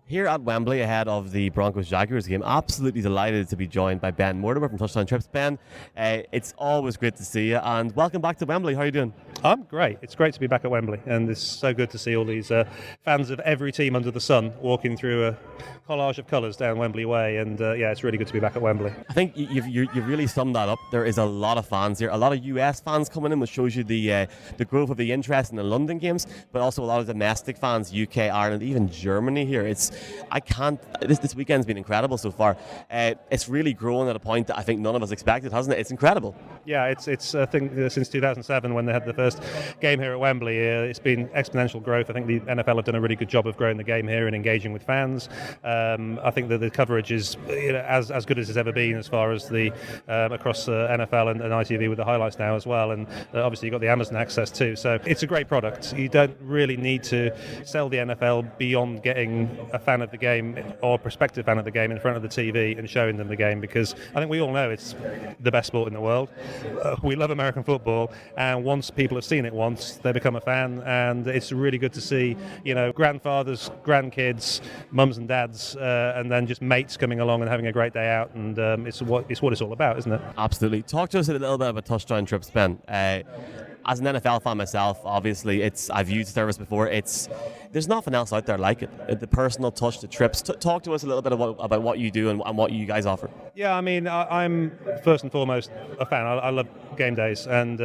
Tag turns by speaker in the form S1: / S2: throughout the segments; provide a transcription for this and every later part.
S1: Here at Wembley ahead of the Broncos Jaguars game, absolutely delighted to be joined by Ben Mortimer from Touchdown Trips. Ben, it's always great to see you, and welcome back to Wembley. How are you doing?
S2: I'm great. It's great to be back at Wembley, and it's so good to see all these fans of every team under the sun walking through a collage of colours down Wembley Way, and it's really good to be back at Wembley.
S1: I think you've really summed that up. There is a lot of fans here, a lot of US fans coming in, which shows you the growth of the interest in the London games, but also a lot of domestic fans, UK, Ireland, even Germany here. This weekend's been incredible so far. It's really grown at a point that I think none of us expected, hasn't it? It's incredible.
S2: Yeah, it's I think since 2007 when they had the first game here at Wembley, it's been exponential growth. I think the NFL have done a really good job of growing the game here and engaging with fans. I think that the coverage is as good as it's ever been as far as the across NFL and ITV with the highlights now as well, and obviously you've got the Amazon access too. So it's a great product. You don't really need to sell the NFL beyond getting a fan of the game or a prospective fan of the game in front of the TV and showing them the game, because I think we all know it's the best sport in the world. We love American football, and once people have seen it once, they become a fan, and it's really good to see, grandfathers, grandkids, mums and dads, and then just mates coming along and having a great day out, and it's what it's all about, isn't it?
S1: Absolutely. Talk to us a little bit about Touchdown Trips, Ben. As an NFL fan myself, obviously, I've used the service before. There's nothing else out there like it. The personal touch, the trips. Talk to us a little bit about what you do and what you guys offer.
S2: Yeah, I mean, I'm first and foremost a fan. I love game days, and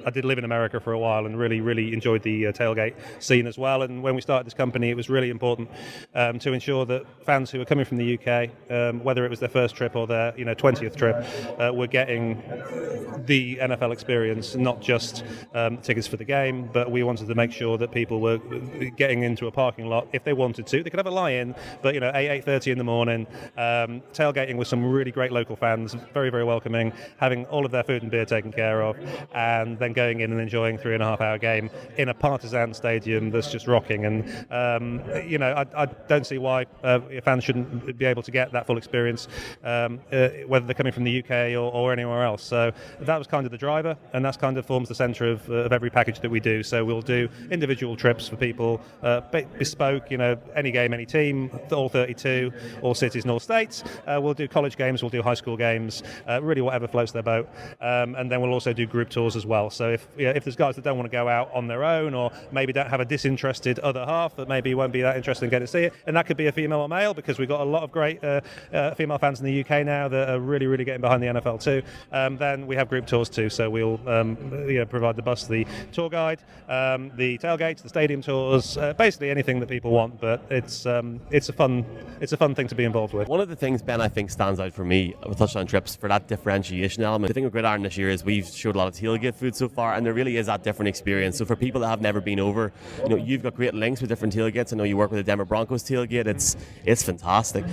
S2: I did live in America for a while and really, really enjoyed the tailgate scene as well. And when we started this company, it was really important to ensure that fans who are coming from the UK, whether it was their first trip or their 20th trip, were getting the NFL experience, not just tickets for the game, but we wanted to make sure that people were getting into a parking lot if they wanted to. They could have a lie-in, but 8:30 in the morning, tailgating with some really great local fans, very, very welcoming, having all of their food and beer taken care of, and then going in and enjoying 3.5-hour game in a partisan stadium that's just rocking. And I don't see why fans shouldn't be able to get that full experience, whether they're coming from the UK or anywhere else. So that was kind of the driver, and that's kind of forms the centre of every package that we do. So we'll do individual trips for people, bespoke, any game, any team, all 32, all cities and all states. We'll do college games, we'll do high school games, really whatever floats their boat. And then we'll also do group tours as well. So if there's guys that don't want to go out on their own, or maybe don't have a disinterested other half that maybe won't be that interested in getting to see it, and that could be a female or male, because we've got a lot of great female fans in the UK now that are really, really getting behind the NFL too. Then we have group tours too. So we'll provide the bus, the tour guide, the tailgates, the stadium tours, basically anything that people want. But it's a fun thing to be involved with.
S1: One of the things, Ben, I think stands out for me with Touchdown Trips for that differentiation element. The thing with Gridiron this year is we've showed a lot of tailgate food so far, and there really is that different experience. So for people that have never been over, you've got great links with different tailgates. I know you work with the Denver Broncos tailgate. It's fantastic.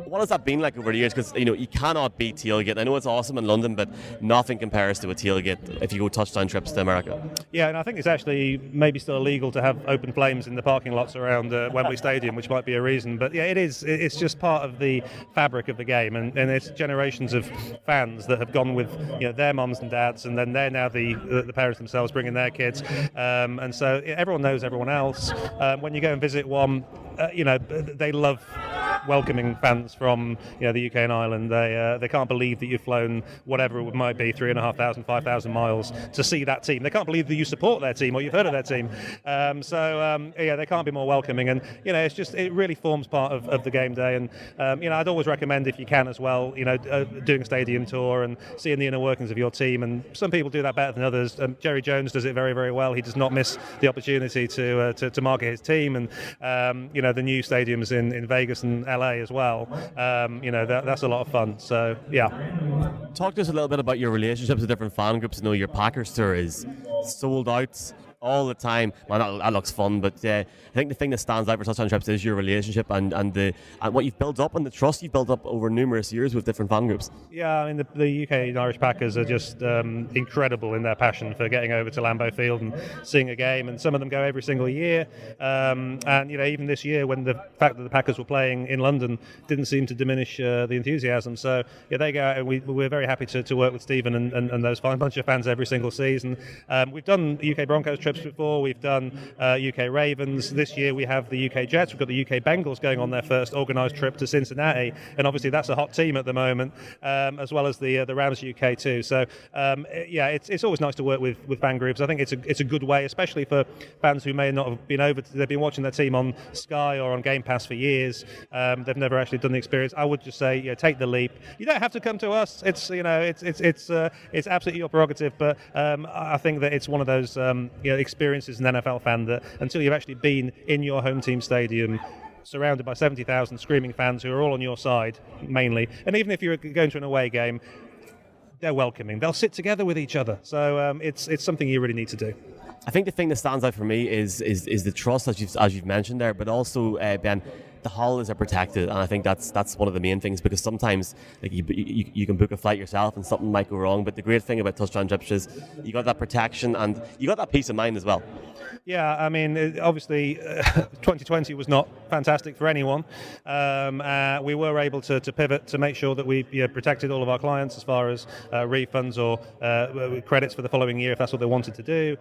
S1: What has that been like over the years? Because you cannot beat tailgate. I know it's awesome in London, but nothing compares to a tailgate if you go Touchdown Trips to America.
S2: Yeah, and I think it's actually maybe still illegal to have open flames in the parking lots around Wembley Stadium, which might be a reason. But yeah, it is. It's just part of the fabric of the game, and it's generations of fans that have gone with their mums and dads, and then they're now the parents themselves bringing their kids, and so everyone knows everyone else. When you go and visit one, they love welcoming fans from the UK and Ireland. They can't believe that you've flown whatever it might be 3,500, 5,000 miles to see that team. They can't believe that you support their team or you've heard of their team. They can't be more welcoming, and it really forms part of the game day. And I'd always recommend, if you can as well, doing a stadium tour and seeing the inner workings of your team. And some people do that better than others. Jerry Jones does it very, very well. He does not miss the opportunity to market his team, and the new stadiums in Vegas and LA as well. That's a lot of fun. So yeah.
S1: Talk to us a little bit about your relationships with different fan groups. I know your Packers tour is sold out all the time. Well, that looks fun, but I think the thing that stands out for Touchdown Trips is your relationship and what you've built up and the trust you've built up over numerous years with different fan groups.
S2: Yeah, I mean, the UK and Irish Packers are just incredible in their passion for getting over to Lambeau Field and seeing a game, and some of them go every single year. And even this year, when the fact that the Packers were playing in London didn't seem to diminish the enthusiasm. So yeah, they go out, and we're very happy to work with Stephen and those fine bunch of fans every single season. We've done the UK Broncos trip trips before. We've done UK Ravens. This year we have the UK Jets. We've got the UK Bengals going on their first organised trip to Cincinnati, and obviously that's a hot team at the moment, as well as the Rams UK too. So it's always nice to work with fan groups. I think it's a good way, especially for fans who may not have been over. They've been watching their team on Sky or on Game Pass for years. They've never actually done the experience. I would just say, take the leap. You don't have to come to us. It's absolutely your prerogative. But I think that it's one of those experiences as an NFL fan that until you've actually been in your home team stadium, surrounded by 70,000 screaming fans who are all on your side mainly, and even if you're going to an away game, they're welcoming. They'll sit together with each other. So it's something you really need to do.
S1: I think the thing that stands out for me is the trust, as you've mentioned there, but also Ben, the holidays are protected, and I think that's one of the main things, because sometimes like you can book a flight yourself and something might go wrong. But the great thing about Touchdown Trips is you got that protection and you got that peace of mind as well.
S2: Yeah, I mean, obviously, 2020 was not fantastic for anyone. We were able to pivot to make sure that we protected all of our clients as far as refunds or credits for the following year if that's what they wanted to do.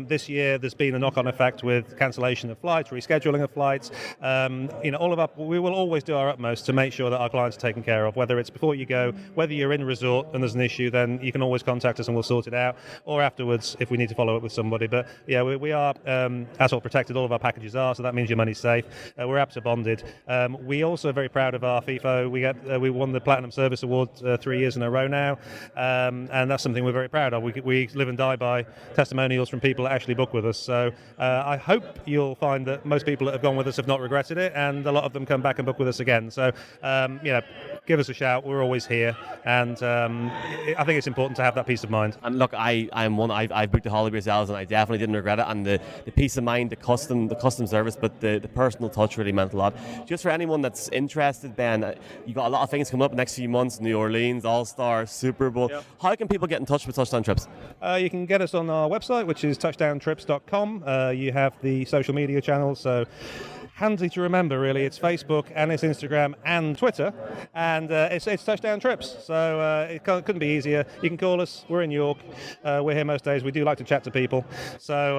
S2: This year, there's been a knock-on effect with cancellation of flights, rescheduling of flights. We will always do our utmost to make sure that our clients are taken care of, whether it's before you go, whether you're in resort and there's an issue, then you can always contact us and we'll sort it out, or afterwards if we need to follow up with somebody. But yeah, we are ASOL protected, all of our packages are, so that means your money's safe. We're APSA bonded. We also are very proud of our FIFO. We won the Platinum Service Award 3 years in a row now, and that's something we're very proud of. We live and die by testimonials from people that actually book with us. So I hope you'll find that most people that have gone with us have not regretted it, and a lot of them come back and book with us again. So give us a shout. We're always here, and I think it's important to have that peace of mind.
S1: And look, I'm one. I've booked the holiday yourselves, and I definitely didn't regret it. And the peace of mind, the custom service, but the personal touch really meant a lot. Just for anyone that's interested, Ben, you got a lot of things coming up next few months: New Orleans, All-Star, Super Bowl. Yep. How can people get in touch with Touchdown Trips?
S2: You can get us on our website, which is touchdowntrips.com. You have the social media channels, so handy to remember, really. It's Facebook and it's Instagram and Twitter, and it's Touchdown Trips. So it couldn't be easier. You can call us. We're in York. We're here most days. We do like to chat to people. So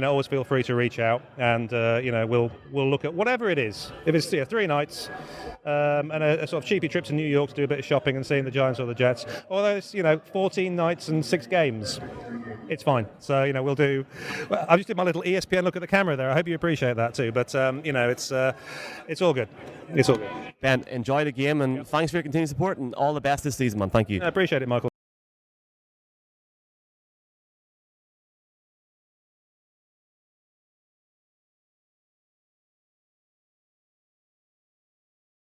S2: always feel free to reach out, and we'll look at whatever it is. If it's 3 nights and a sort of cheapy trip to New York to do a bit of shopping and seeing the Giants or the Jets, or it's 14 nights and 6 games, it's fine. So we'll do. Well, I just did my little ESPN look at the camera there. I hope you appreciate that too. But it's all good. It's all good.
S1: Ben, enjoy the game, and thanks for your continued support, and all the best this season, man. Thank you.
S2: I appreciate it, Michael.